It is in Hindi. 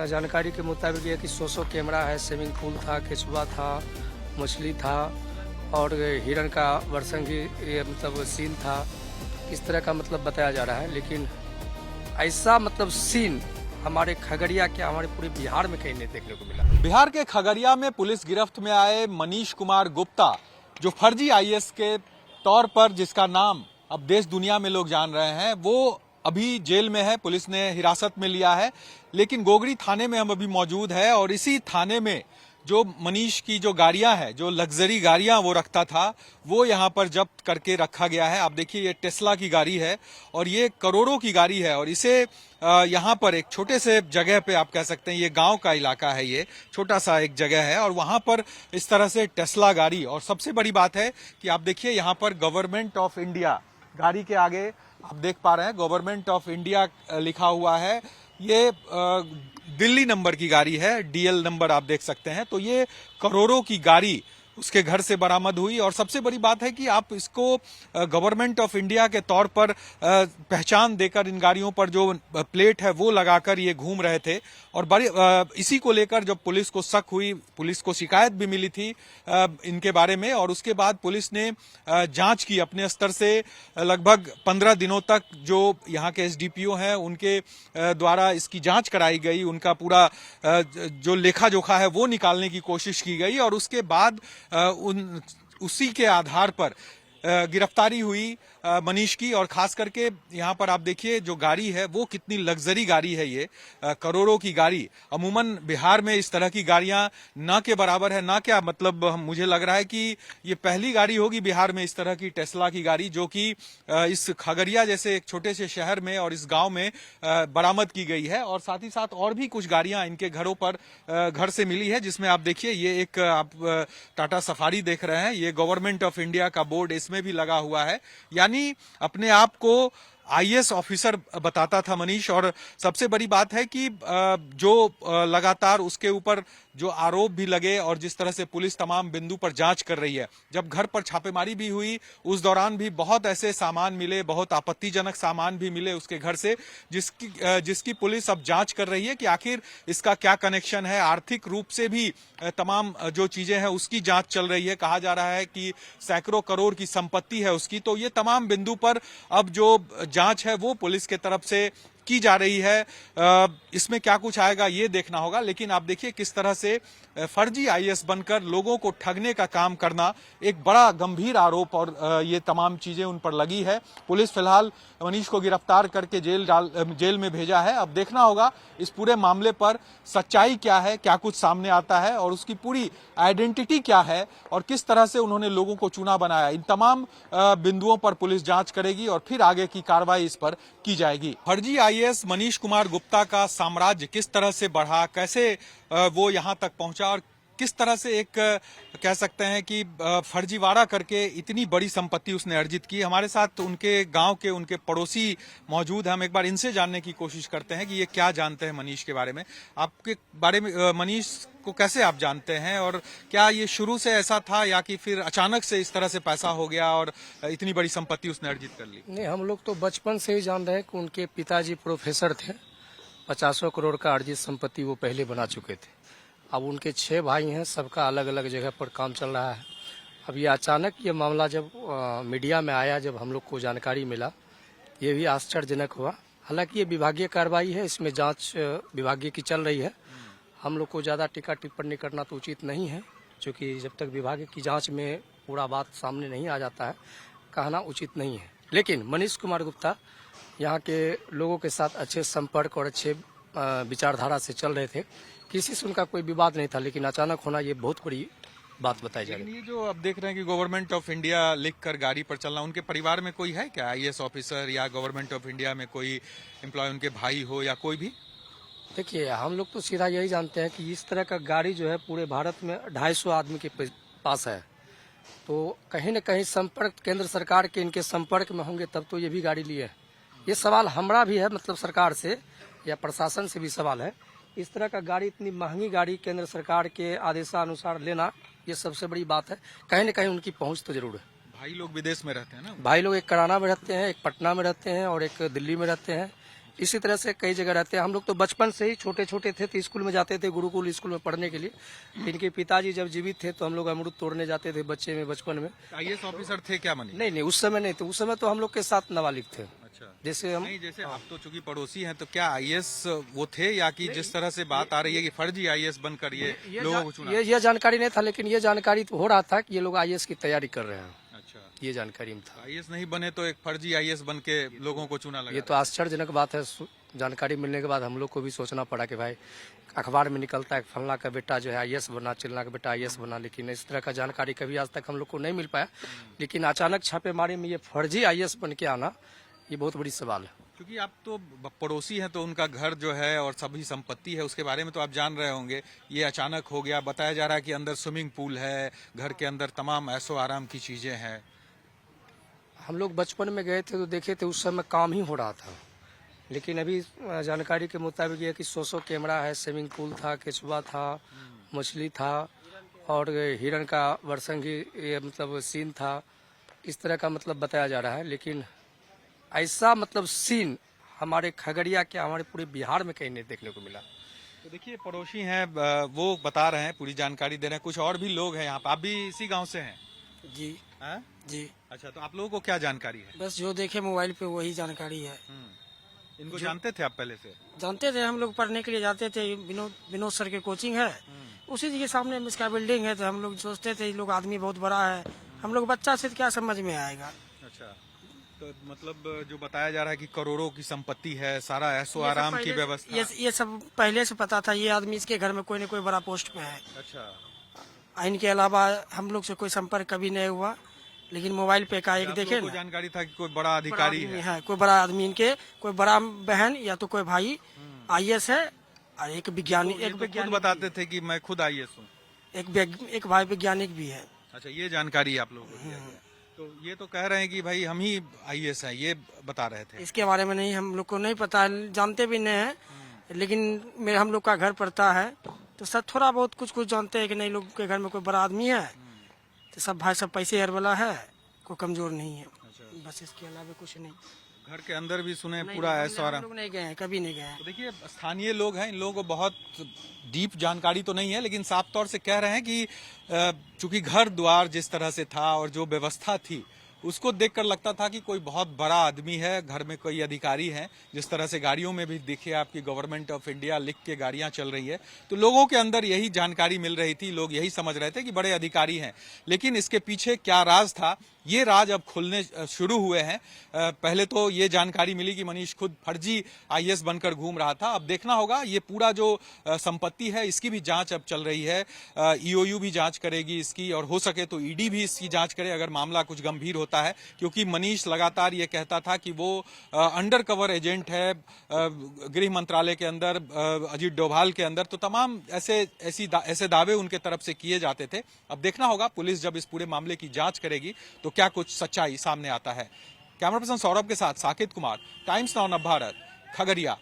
जानकारी के मुताबिक ये कि 100 कैमरा है, स्विमिंग पूल था, केचुआ था, मछली था और हिरन का वर्षंगी ये मतलब सीन था। इस तरह का मतलब बताया जा रहा है, लेकिन ऐसा मतलब सीन हमारे खगड़िया क्या हमारे पूरे बिहार में कहीं नहीं देखने को मिला। बिहार के खगड़िया में पुलिस गिरफ्त में आए मनीष कुमार गुप्ता, जो फर्जी आईएएस के तौर पर जिसका नाम अब देश दुनिया में लोग जान रहे हैं, वो अभी जेल में है। पुलिस ने हिरासत में लिया है, लेकिन गोगरी थाने में हम अभी मौजूद है और इसी थाने में जो मनीष की जो गाड़ियां हैं, जो लग्जरी गाड़ियां वो रखता था, वो यहां पर जब्त करके रखा गया है। आप देखिए ये टेस्ला की गाड़ी है और ये करोड़ों की गाड़ी है और इसे यहां पर एक छोटे से जगह पे आप कह सकते हैं, ये गांव का इलाका है, ये छोटा सा एक जगह है और वहां पर इस तरह से टेस्ला गाड़ी। और सबसे बड़ी बात है कि आप देखिए यहां पर गवर्नमेंट ऑफ इंडिया गाड़ी के आगे आप देख पा रहे हैं गवर्नमेंट ऑफ इंडिया लिखा हुआ है। ये दिल्ली नंबर की गाड़ी है, डीएल नंबर आप देख सकते हैं। तो ये करोड़ों की गाड़ी उसके घर से बरामद हुई और सबसे बड़ी बात है कि आप इसको गवर्नमेंट ऑफ इंडिया के तौर पर पहचान देकर इन गाड़ियों पर जो प्लेट है वो लगाकर ये घूम रहे थे। और बड़ी इसी को लेकर जब पुलिस को शक हुई, पुलिस को शिकायत भी मिली थी इनके बारे में और उसके बाद पुलिस ने जांच की अपने स्तर से। लगभग 15 दिनों तक जो यहाँ के एसडीपीओ हैं उनके द्वारा इसकी जांच कराई गई, उनका पूरा जो लेखा जोखा है वो निकालने की कोशिश की गई और उसके बाद उसी के आधार पर गिरफ्तारी हुई मनीष की। और खास करके यहाँ पर आप देखिए जो गाड़ी है वो कितनी लग्जरी गाड़ी है, ये करोड़ों की गाड़ी। अमूमन बिहार में इस तरह की गाड़ियां ना के बराबर है, ना क्या मतलब मुझे लग रहा है कि ये पहली गाड़ी होगी बिहार में इस तरह की टेस्ला की गाड़ी, जो कि इस खगड़िया जैसे एक छोटे से शहर में और इस गांव में बरामद की गई है। और साथ ही साथ और भी कुछ गाड़ियां इनके घरों पर घर से मिली है, जिसमें आप देखिए ये एक आप टाटा सफारी देख रहे हैं, ये गवर्नमेंट ऑफ इंडिया का बोर्ड इसमें भी लगा हुआ है। यानी अपने आप को आईएएस ऑफिसर बताता था मनीष। और सबसे बड़ी बात है कि जो लगातार उसके ऊपर जो आरोप भी लगे और जिस तरह से पुलिस तमाम बिंदु पर जांच कर रही है, जब घर पर छापेमारी भी हुई उस दौरान भी बहुत ऐसे सामान मिले, बहुत आपत्तिजनक सामान भी मिले उसके घर से, जिसकी पुलिस अब जांच कर रही है कि आखिर इसका क्या कनेक्शन है। आर्थिक रूप से भी तमाम जो चीजें हैं उसकी जांच चल रही है। कहा जा रहा है कि सैकड़ों करोड़ की संपत्ति है उसकी। तो ये तमाम बिंदु पर अब जो जांच है वो पुलिस के तरफ से की जा रही है। इसमें क्या कुछ आएगा ये देखना होगा, लेकिन आप देखिए किस तरह से फर्जी आईएएस बनकर लोगों को ठगने का काम करना एक बड़ा गंभीर आरोप और ये तमाम चीजें उन पर लगी है। पुलिस फिलहाल मनीष को गिरफ्तार करके जेल में भेजा है। अब देखना होगा इस पूरे मामले पर सच्चाई क्या है, क्या कुछ सामने आता है और उसकी पूरी आइडेंटिटी क्या है और किस तरह से उन्होंने लोगों को चुना बनाया। इन तमाम बिंदुओं पर पुलिस जांच करेगी और फिर आगे की कार्रवाई इस पर की जाएगी। फर्जी आईएएस मनीष कुमार गुप्ता का साम्राज्य किस तरह से बढ़ा, कैसे वो यहां तक पहुंचा और किस तरह से एक कह सकते हैं कि फर्जीवाड़ा करके इतनी बड़ी संपत्ति उसने अर्जित की। हमारे साथ उनके गांव के उनके पड़ोसी मौजूद हैं। हम एक बार इनसे जानने की कोशिश करते हैं कि ये क्या जानते हैं मनीष के बारे में। आपके बारे में मनीष को कैसे आप जानते हैं और क्या ये शुरू से ऐसा था या कि फिर अचानक से इस तरह से पैसा हो गया और इतनी बड़ी संपत्ति उसने अर्जित कर ली? नहीं, हम लोग तो बचपन से ही जान रहे हैं कि उनके पिताजी प्रोफेसर थे। 50 करोड़ का अर्जित संपत्ति वो पहले बना चुके थे। अब उनके 6 भाई हैं, सबका अलग अलग जगह पर काम चल रहा है। अब ये अचानक ये मामला जब मीडिया में आया, जब हम लोग को जानकारी मिला, ये भी आश्चर्यजनक हुआ। हालांकि ये विभागीय कार्रवाई है, इसमें जांच विभागीय की चल रही है। हम लोग को ज़्यादा टीका टिप्पणी करना तो उचित नहीं है, क्योंकि जब तक विभागीय की जांच में पूरा बात सामने नहीं आ जाता है कहना उचित नहीं है। लेकिन मनीष कुमार गुप्ता यहाँ के लोगों के साथ अच्छे संपर्क और अच्छे विचारधारा से चल रहे थे, किसी से उनका कोई विवाद नहीं था। लेकिन अचानक होना ये बहुत बड़ी बात बताई जा रही है। ये जो अब देख रहे हैं कि गवर्नमेंट ऑफ इंडिया लिखकर गाड़ी पर चलना, उनके परिवार में कोई है क्या आईएएस ऑफिसर या गवर्नमेंट ऑफ इंडिया में कोई एम्प्लॉय, उनके भाई हो या कोई भी? देखिए, हम लोग तो सीधा यही जानते हैं कि इस तरह का गाड़ी जो है पूरे भारत में 250 आदमी के पास है। तो कहीं न कहीं संपर्क केंद्र सरकार के इनके संपर्क में होंगे तब तो ये भी गाड़ी लिए। ये सवाल हमारा भी है, मतलब सरकार से या प्रशासन से भी सवाल है। इस तरह का गाड़ी, इतनी महंगी गाड़ी केंद्र सरकार के आदेशानुसार लेना, ये सबसे बड़ी बात है। कहीं न कहीं उनकी पहुंच तो जरूर है। भाई लोग विदेश में रहते हैं ना? भाई लोग एक कराना में रहते हैं, एक पटना में रहते हैं और एक दिल्ली में रहते हैं। इसी तरह से कई जगह रहते हैं। हम लोग तो बचपन से ही छोटे छोटे थे तो स्कूल में जाते थे, गुरुकुल स्कूल में पढ़ने के लिए। इनके पिताजी जब जीवित थे तो हम लोग अमरूद तोड़ने जाते थे बचपन में। आईएएस ऑफिसर थे क्या मनीष? नहीं नहीं, उस समय नहीं थे, उस समय तो हम लोग के साथ नाबालिग थे। अच्छा, जैसे हम नहीं जैसे आप तो चूंकि पड़ोसी हैं तो क्या आईएएस वो थे, या कि जिस तरह से बात आ रही है कि फर्जी आईएएस बनकर ये लोगों को चुना? ये जानकारी नहीं था, लेकिन ये जानकारी तो हो रहा था कि ये लोग IAS की तैयारी कर रहे हैं। अच्छा, ये जानकारी में था। आईएएस नहीं बने तो एक फर्जी आईएएस बन के लोगों को चुना लगा। ये तो आश्चर्यजनक बात है। जानकारी मिलने के बाद हम लोग को भी सोचना पड़ा कि भाई अखबार में निकलता है फलना का बेटा जो है IAS बना, चिल्ला का बेटा IAS बना, लेकिन इस तरह का जानकारी कभी आज तक हम लोग को नहीं मिल पाया। लेकिन अचानक छापेमारी में ये फर्जी IAS बन के आना, ये बहुत बड़ी सवाल है। क्योंकि आप तो पड़ोसी हैं तो उनका घर जो है और सभी संपत्ति है उसके बारे में तो आप जान रहे होंगे। ये अचानक हो गया, बताया जा रहा है कि अंदर स्विमिंग पूल है, घर के अंदर तमाम ऐशो आराम की चीजें हैं। हम लोग बचपन में गए थे तो देखे थे, उस समय काम ही हो रहा था। लेकिन अभी जानकारी के मुताबिक ये कि 100 कैमरा है, स्विमिंग पूल था, केचुआ था, मछली था और हिरण का बरसंगी ये मतलब सीन था। इस तरह का मतलब बताया जा रहा है। लेकिन ऐसा मतलब सीन हमारे खगड़िया के, हमारे पूरे बिहार में कहीं नहीं देखने को मिला। तो देखिए पड़ोसी हैं, वो बता रहे हैं, पूरी जानकारी दे रहे हैं। कुछ और भी लोग हैं यहाँ पे। आप भी इसी गांव से हैं? जी हैं? जी, अच्छा, तो आप लोगों को क्या जानकारी है? बस जो देखे मोबाइल पे वही जानकारी है। इनको जानते थे आप पहले से? जानते थे, हम लोग पढ़ने के लिए जाते थे। विनोद सर के कोचिंग है, उसी के सामने में इसका बिल्डिंग है। तो हम लोग सोचते थे ये लोग आदमी बहुत बड़ा है, हम लोग बच्चा से क्या समझ में आएगा। अच्छा, तो मतलब जो बताया जा रहा है कि करोड़ों की संपत्ति है, सारा ऐशो ये सब आराम की पहले- व्यवस्था। ये सब पहले से पता था। ये आदमी इसके घर में कोई न कोई बड़ा पोस्ट पे है। अच्छा, इनके अलावा हम लोग से कोई संपर्क कभी नहीं हुआ। लेकिन मोबाइल पे का एक आप देखे लोगों को ना, जानकारी था कि कोई बड़ा बड़ा अधिकारी आदमी है। है, कोई बड़ा आदमी, इनके कोई बड़ा बहन या तो कोई भाई IAS है और एक विज्ञानी, ये एक तो खुद वैज्ञानिक बताते थे कि मैं खुद आईएएस हूँ। एक भाई वैज्ञानिक भी है। अच्छा, ये जानकारी आप लोगों को दिया गया। तो ये तो कह रहे हैं कि भाई हम ही आईएएस हैं, ये बता रहे थे। इसके बारे में नहीं, हम लोग को नहीं पता, जानते भी नहीं है। लेकिन मेरे हम लोग का घर पड़ता है तो सब थोड़ा बहुत कुछ जानते हैं कि नहीं लोग के घर में कोई बड़ा आदमी है। तो सब भाई सब पैसे हर वाला है, कोई कमजोर नहीं है। बस इसके अलावा कुछ नहीं। घर के अंदर भी सुने नहीं, पूरा हम ऐसा आराम। लोग नहीं गए हैं, कभी नहीं गए हैं। तो देखिए स्थानीय लोग हैं, इन लोगों को बहुत डीप जानकारी तो नहीं है, लेकिन साफ तौर से कह रहे हैं कि चूंकि घर द्वार जिस तरह से था और जो व्यवस्था थी उसको देखकर लगता था कि कोई बहुत बड़ा आदमी है, घर में कोई अधिकारी है। जिस तरह से गाड़ियों में भी देखिए आपकी गवर्नमेंट ऑफ इंडिया लिख के गाड़ियां चल रही है, तो लोगों के अंदर यही जानकारी मिल रही थी। लोग यही समझ रहे थे कि बड़े अधिकारी हैं। लेकिन इसके पीछे क्या राज था, ये राज अब खुलने शुरू हुए हैं। पहले तो ये जानकारी मिली कि मनीष खुद फर्जी आईएएस बनकर घूम रहा था। अब देखना होगा ये पूरा जो संपत्ति है इसकी भी जांच अब चल रही है। EOU भी जांच करेगी इसकी, और हो सके तो ED भी इसकी जांच करे अगर मामला कुछ गंभीर होता है। क्योंकि मनीष लगातार ये कहता था कि वो अंडर कवर एजेंट है गृह मंत्रालय के अंदर, अजीत डोभाल के अंदर। तो तमाम ऐसे दावे उनके तरफ से किए जाते थे। अब देखना होगा पुलिस जब इस पूरे मामले की जांच करेगी तो क्या कुछ सच्चाई सामने आता है। कैमरा पर्सन सौरभ के साथ साकेत कुमार, टाइम्स नाउ नवभारत, खगड़िया।